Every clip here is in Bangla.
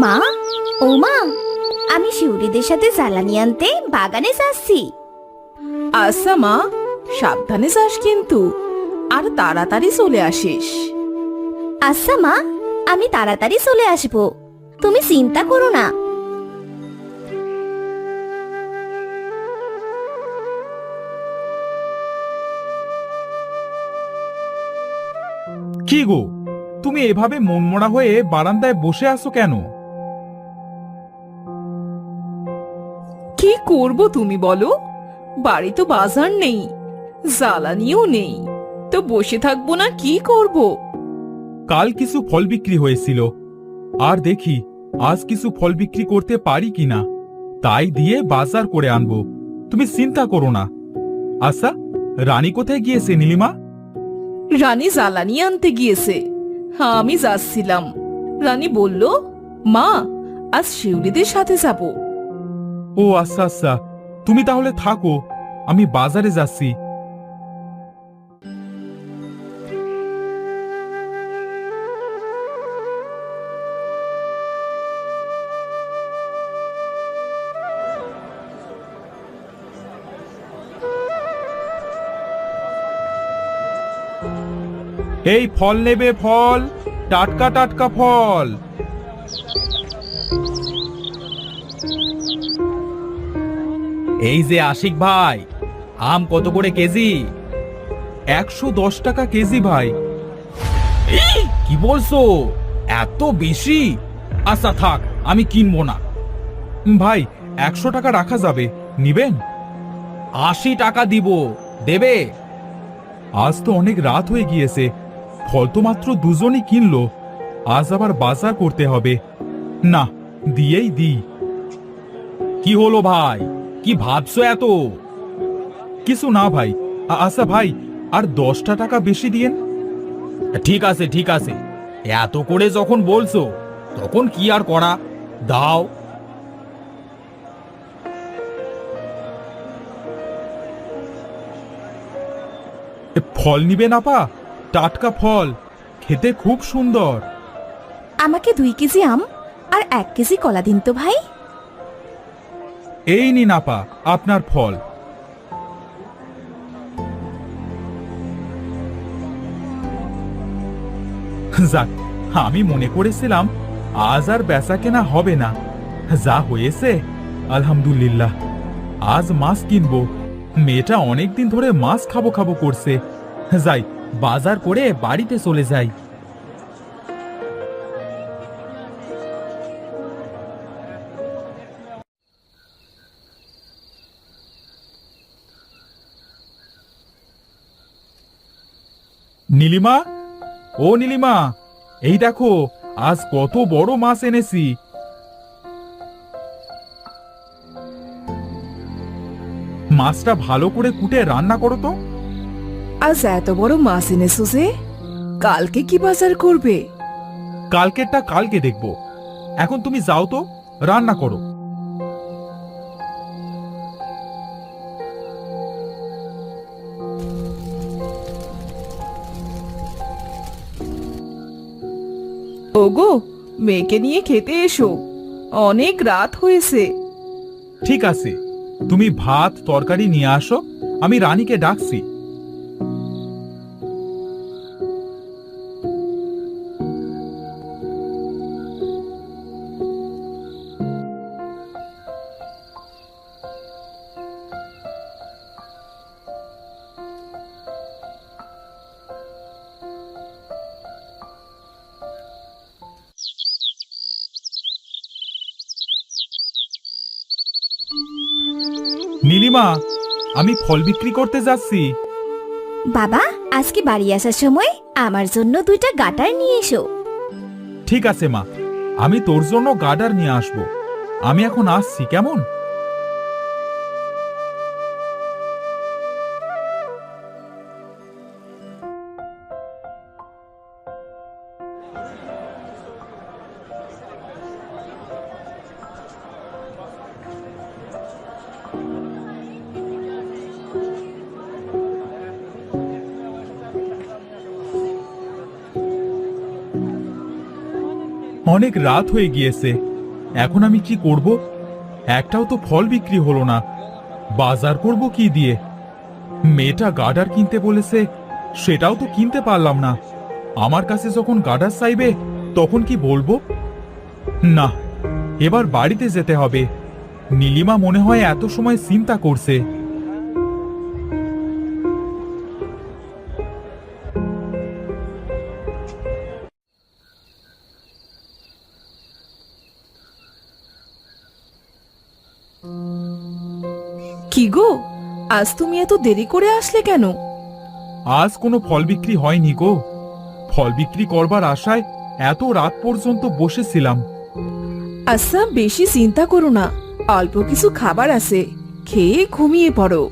মা, ও মা, আমি শিউরিদের সাথে জ্বালানি আনতে বাগানে যাচ্ছি। আচ্ছা মা, সাবধানে যাস কিন্তু, আর তাড়াতাড়ি চলে আসিস। আচ্ছা মা, আমি তাড়াতাড়ি চলে আসব, তুমি চিন্তা করো না। কি গো, তুমি এভাবে মনমরা হয়ে বারান্দায় বসে আছো কেন? কি করব তুমি বলো, বাড়ি তো বাজার নেই, জ্বালানিও নেই, তো বসে থাকবো না কি করব? কাল কিছু ফল বিক্রি হয়েছিল, আর দেখি আজ কিছু ফল বিক্রি করতে পারি কিনা, তাই দিয়ে বাজার করে আনবো। তুমি চিন্তা করো না। আচ্ছা, রানী কোথায় গিয়েছে নীলিমা? রানী জ্বালানি আনতে গিয়েছে, হ্যাঁ আমি যাচ্ছিলাম। রানী বলল, মা আজ শিউলিদের সাথে যাব। ও আচ্ছা আচ্ছা, তুমি তাহলে থাকো, আমি বাজারে যাচ্ছি। এই ফল নেবে, ফল, টাটকা টাটকা ফল। এই যে আশিক ভাই, আম কত করে কেজি? 110 টাকা কেজি ভাই। কি বলছো, এত বেশি? আচ্ছা থাক, আমি কিনবো না। ভাই, 100 টাকা রাখা যাবে, নিবেন? 80 টাকা দিব, দেবে? আজ তো অনেক রাত হয়ে গিয়েছে, ফল তো মাত্র দুজনই কিনলো, আজ আবার বাজার করতে হবে। না, দিয়েই দিই। কি হলো ভাই, কি ভাবছো এত? কিছু না ভাই। আচ্ছা ভাই, আর 10টা টাকা বেশি দিয়েন। ঠিক আছে ঠিক আছে, এত করে যখন বলছো তখন কি আর করা, দাও। ফল নিবেন আপা? টাটকা ফল, খেতে খুব সুন্দর। আমাকে 2 কেজি আম আর 1 কেজি কলা দিন তো ভাই। এই নিন আপা, আপনার ফল। যাক, আমি মনে করেছিলাম আজ আর বেচা কেনা হবে না, যা হয়েছে আলহামদুলিল্লাহ। আজ মাছ কিনবো, মেয়েটা অনেকদিন ধরে মাছ খাবো খাবো করছে। যাই, বাজার করে বাড়িতে চলে যাই। নীলিমা, ও নীলিমা, এই দেখো আজ কত বড় মাছ এনেছি। মাছটা ভালো করে কুটে রান্না করো তো। আজ এত বড় মাছ এনেছো যে, কালকে কি বাজার করবে? কালকেরটা কালকে দেখবো, এখন তুমি যাও তো, রান্না করো। ওগো, মেয়েকে নিয়ে খেতে এসো, অনেক রাত হয়েছে। ঠিক আছে, তুমি ভাত তরকারি নিয়ে আসো, আমি রানীকে ডাকছি। নীলিমা, আমি ফল বিক্রি করতে যাচ্ছি। বাবা, আজকে বাড়ি আসার সময় আমার জন্য 2টা গাটার নিয়ে এসো। ঠিক আছে মা, আমি তোর জন্য গার্ডার নিয়ে আসবো। আমি এখন আসছি, কেমন? অনেক রাত হয়ে গিয়েছে, এখন আমি কি করব? একটাও তো ফল বিক্রি হলো না। বাজার করব কি দিয়ে? মেয়েটা গার্ডার কিনতে বলেছে, সেটাও তো কিনতে পারলাম না। আমার কাছে যখন গার্ডার চাইবে তখন কি বলবো? না, এবার বাড়িতে যেতে হবে। নীলিমা মনে হয় এত সময় চিন্তা করছে। কি গো, আজ তুমি এত দেরি করে আসলে কেন? আজ কোনো ফল বিক্রি হয়নি গো। ফল বিক্রি করবার আশায় এত রাত পর্যন্ত বসেছিলাম। আচ্ছা, বেশি চিন্তা করো না, অল্প কিছু খাবার আছে, খেয়ে ঘুমিয়ে পড়ো।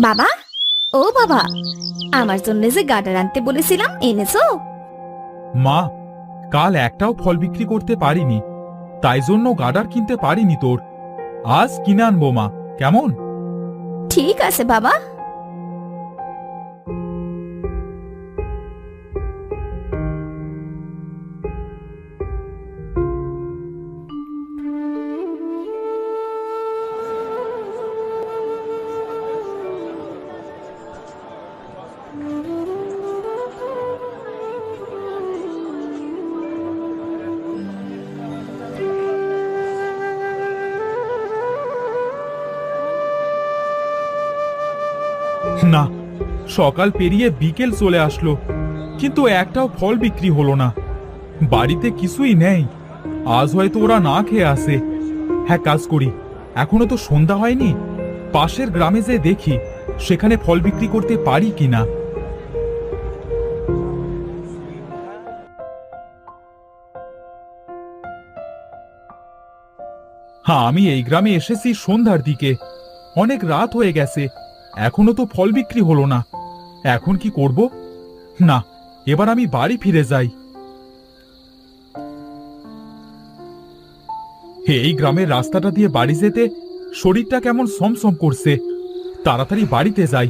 বাবা, ও বাবা, আমার জন্য যে গার্ডার আনতে বলেছিলাম এনেছো? মা, কাল একটাও ফল বিক্রি করতে পারিনি, তাই জন্য গার্ডার কিনতে পারিনি তোর। আজ কিনে আনবো মা, কেমন? ঠিক আছে বাবা। না, সকাল পেরিয়ে বিকেল চলে আসলো, কিন্তু একটাও ফল বিক্রি হলো না। বাড়িতে কিছুই নেই। আজ হয়তো ওরা না খেয়ে আসে। হ্যাঁ, কাজ করি, এখনো তো সন্ধ্যা হয়নি। পাশের গ্রামে যে দেখি সেখানে ফল বিক্রি করতে পারি কিনা। হ্যাঁ, আমি এই গ্রামে এসেছি সন্ধ্যার দিকে। অনেক রাত হয়ে গেছে, এখনো তো ফল বিক্রি হলো না। এখন কি করব? না, এবার আমি বাড়ি ফিরে যাই। এই গ্রামের রাস্তাটা দিয়ে বাড়ি যেতে শরীরটা কেমন সমসম করছে। তাড়াতাড়ি বাড়িতে যাই,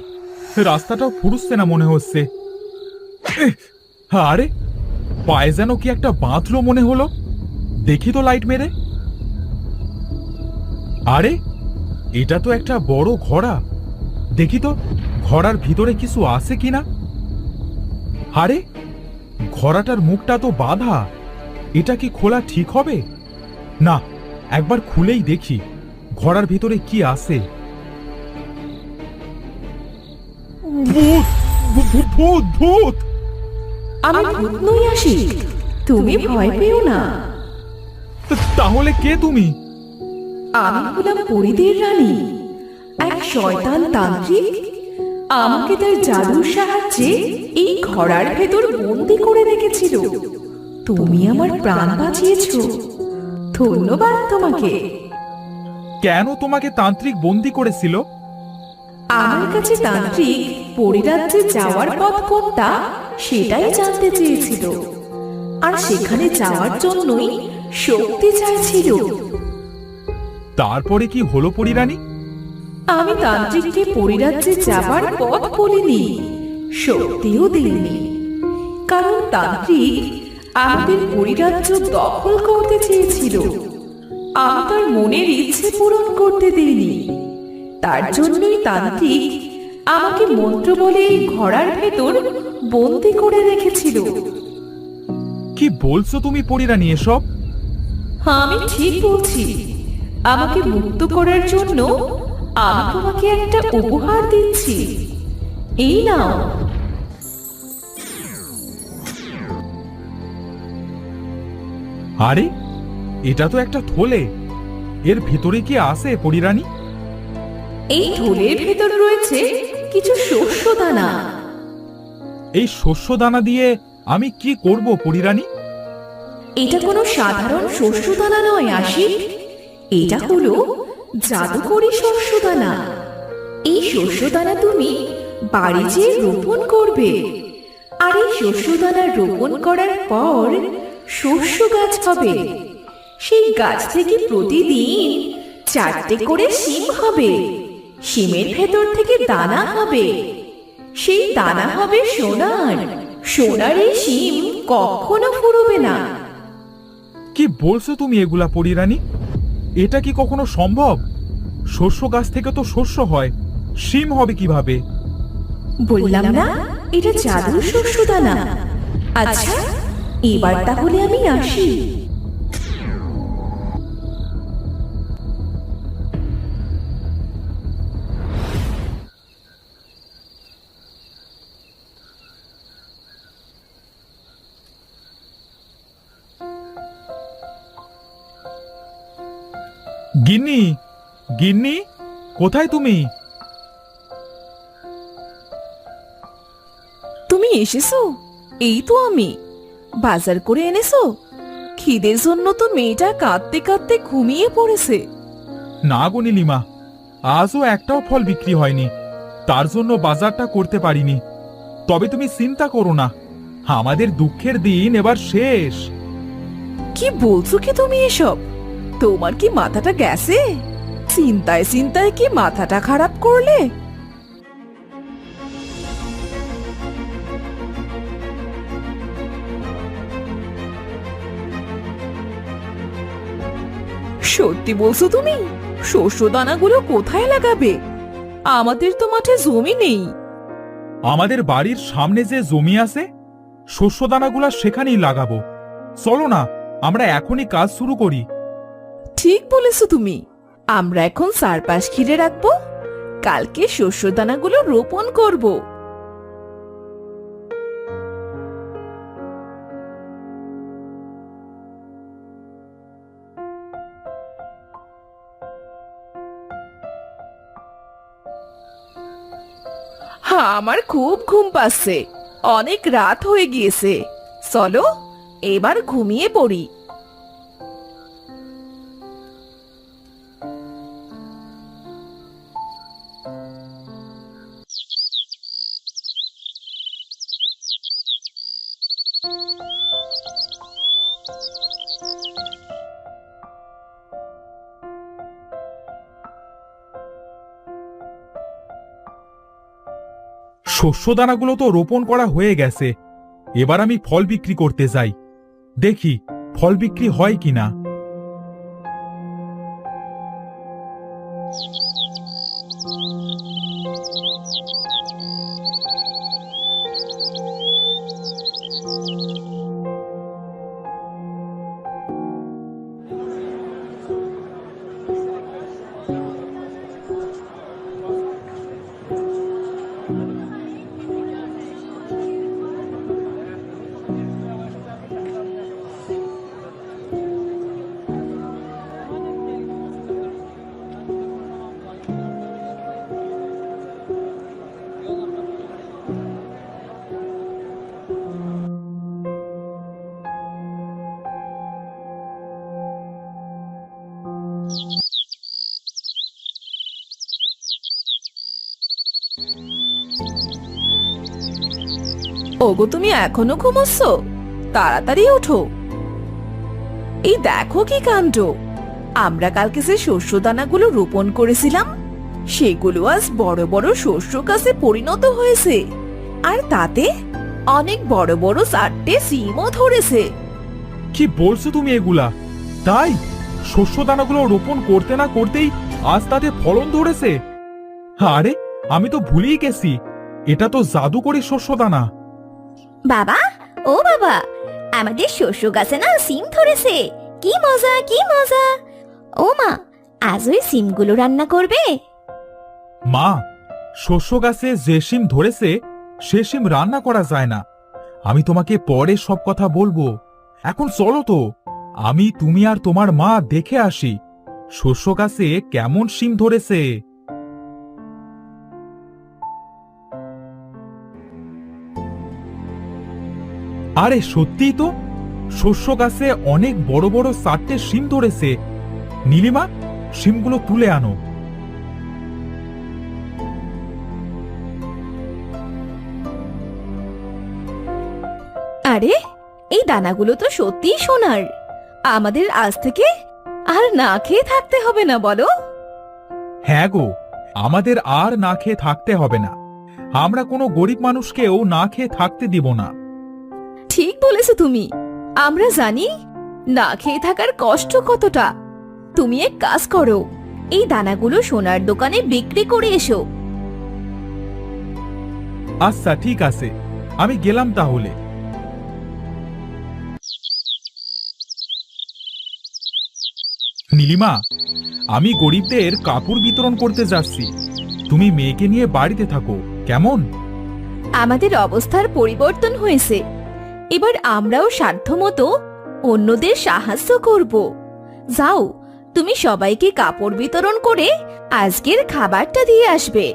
রাস্তাটাও ফুরুচ্ছে না মনে হচ্ছে। আরে, পায়ে যেন কি একটা বাঁধলো মনে হলো। দেখি তো লাইট মেরে। আরে, এটা তো একটা বড় ঘোড়া। দেখি তো ঘোড়ার ভিতরে কিছু আছে কিনা। আরে, ঘোড়াটার মুখটা তো বাঁধা। এটা কি খোলা ঠিক হবে? না, একবার খুলেই দেখি ঘোড়ার ভিতরে কি আছে। ভূত, ভূত, ভূত! আমি ভূত নই আশিক, তুমি ভয় পেও না। তাহলে কে তুমি? আমি হলাম পরিদের রানী, এক শয়তান তান্ত্রিক। আমাকে তার জাদুর সাহায্যে এই ঘোড়ার ভেতর বন্দি করে রেখেছিল। তুমি আমার প্রাণ বাঁচিয়েছো, ধন্যবাদ তোমাকে। কেন তোমাকে তান্ত্রিক বন্দি করেছিল? আমার কাছে তান্ত্রিক পরিরাজ্যে যাওয়ার পথ কোনটা সেটাই জানতে চেয়েছিল, আর সেখানে যাওয়ার জন্যই শক্তি চাইছিল। তারপরে কি হলো পরিরানী? আমি তান্ত্রিককে পরিরাজ্যে যাবার পথ বলিনি, শক্তিও দিইনি, কারণ তান্ত্রিক আমাদের পরিরাজ্য দখল করতে চেয়েছিল। আমি তার মনের ইচ্ছে পূরণ করতে দিইনি। তার জন্যই তান্ত্রিক আমাকে মন্ত্র বলে এই ঘোড়ার ভেতর বন্দি করে রেখেছিল। কি বলছো তুমি পরিরানী এসব? হ্যাঁ, আমি ঠিক বলছি। আমাকে মুক্ত করার জন্য আমি তোমাকে একটা উপহার দিচ্ছি, এই নাও। আরে, এটা তো একটা থলে। এর ভিতরে কি আছে পরিরানী? এই থলের ভেতর রয়েছে কিছু শস্য দানা। এই শস্য দানা দিয়ে আমি কি করব পরিরানী? এটা কোনো সাধারণ শস্যদানা নয় আশিক, এটা হলো জাদুকরি শস্যদানা। এই শস্যদানা তুমি বাড়ি যেয়ে রোপণ করবে, আর এই শস্যদানা রোপণ করার পর শস্য গাছ হবে। সেই গাছ থেকে প্রতিদিন 4টে করে শিম হবে। শিমের ভেতর থেকে দানা হবে, সেই দানা হবে সোনার। সোনার এই শিম কখনো ফুরোবে না। কি বলছো তুমি এগুলা পরিরানী? এটা কি কখনো সম্ভব? শস্য গাছ থেকে তো শস্য হয়, শিম হবে কিভাবে? বললাম না এটা জাদুর শস্যদানা। আচ্ছা, এবার তাহলে আমি আসি। গিন্নি, গিন্নি, কোথায় তুমি? তুমি এসেছো? এই তো আমি। বাজার করে এনেছো? খিদের জন্য তো মেয়েটা কাঁদতে কাঁদতে ঘুমিয়ে পড়েছে। না গো নীলিমা, আজও একটাও ফল বিক্রি হয়নি, তার জন্য বাজারটা করতে পারিনি। তবে তুমি চিন্তা করো না, আমাদের দুঃখের দিন এবার শেষ। কি বলছো কি তুমি এসব? তোমার কি মাথাটা গেছে? চিন্তায় চিন্তায় কি মাথাটা খারাপ করলে? সত্যি বলছো তুমি? শস্য দানাগুলো কোথায় লাগাবে? আমাদের তো মাঠে জমি নেই। আমাদের বাড়ির সামনে যে জমি আছে, শস্য দানাগুলা সেখানেই লাগাবো। চলো না, আমরা এখনই কাজ শুরু করি। ঠিক বলেছো তুমি। আমরা এখন চারপাশ ঘিরে রাখবো, কালকে শস্য দানাগুলো রোপণ করব। আমার খুব ঘুম পাচ্ছে, অনেক রাত হয়ে গিয়েছে। চলো এবার ঘুমিয়ে পড়ি। শস্য দানাগুলো তো রোপণ করা হয়ে গেছে, এবার আমি ফল বিক্রি করতে যাই। দেখি ফল বিক্রি হয় কিনা। ওগো, তুমি এখনো ঘুমোচ্ছ? তাড়াতাড়ি ওঠো। এই দেখো কি কাণ্ড! আমরা কালকে যে শস্য দানাগুলো রোপণ করেছিলাম, সেগুলো আজ বড় বড় শস্য গাছে পরিণত হয়েছে। আর তাতে অনেক বড় বড় 4টে সিমও ধরেছে। কি বলছো তুমি এগুলা? তাই শস্য দানাগুলো রোপণ করতে না করতেই আজ তাতে ফলন ধরেছে? আরে, আমি তো ভুলেই গেছি, এটা তো জাদুকরি শস্য দানা। বাবা, ও বাবা, আমাদের শস্য গাছে না সিম ধরেছে। কি মজা, কি মজা! ও মা, আজ ওই সিমগুলো রান্না করবে? মা, শস্য গাছে যে শিম ধরেছে সে শিম রান্না করা যায় না। আমি তোমাকে পরে সব কথা বলবো। এখন চলো তো, আমি, তুমি আর তোমার মা দেখে আসি শস্য গাছে কেমন শিম ধরেছে। আরে সত্যিই তো, শস্য গাছে অনেক বড় বড় 4টে শিম ধরেছে। নীলিমা, শিমগুলো তুলে আনো। আরে, এই দানাগুলো তো সত্যিই সোনার। আমাদের আজ থেকে আর না খেয়ে থাকতে হবে না, বলো? হ্যাঁ গো, আমাদের আর না খেয়ে থাকতে হবে না। আমরা কোনো গরিব মানুষকেও না খেয়ে থাকতে দিব না। ঠিক বলেছো তুমি। আমরা জানি না খেয়ে থাকার কষ্ট কতটা। তুমি এক কাজ করো, এই দানাগুলো সোনার দোকানে বিক্রি করে এসো। আচ্ছা, ঠিক আছে, আমি গেলাম তাহলে। নীলিমা, আমি গরিবদের কাপড় বিতরণ করতে যাচ্ছি। তুমি মেয়েকে নিয়ে বাড়িতে থাকো, কেমন? আমাদের অবস্থার পরিবর্তন হয়েছে, এবার আমরাও সাধ্যমতো অন্যদের সাহায্য করব। যাও, তুমি সবাইকে কাপড় বিতরণ করে আজকের খাবারটা দিয়ে আসবে।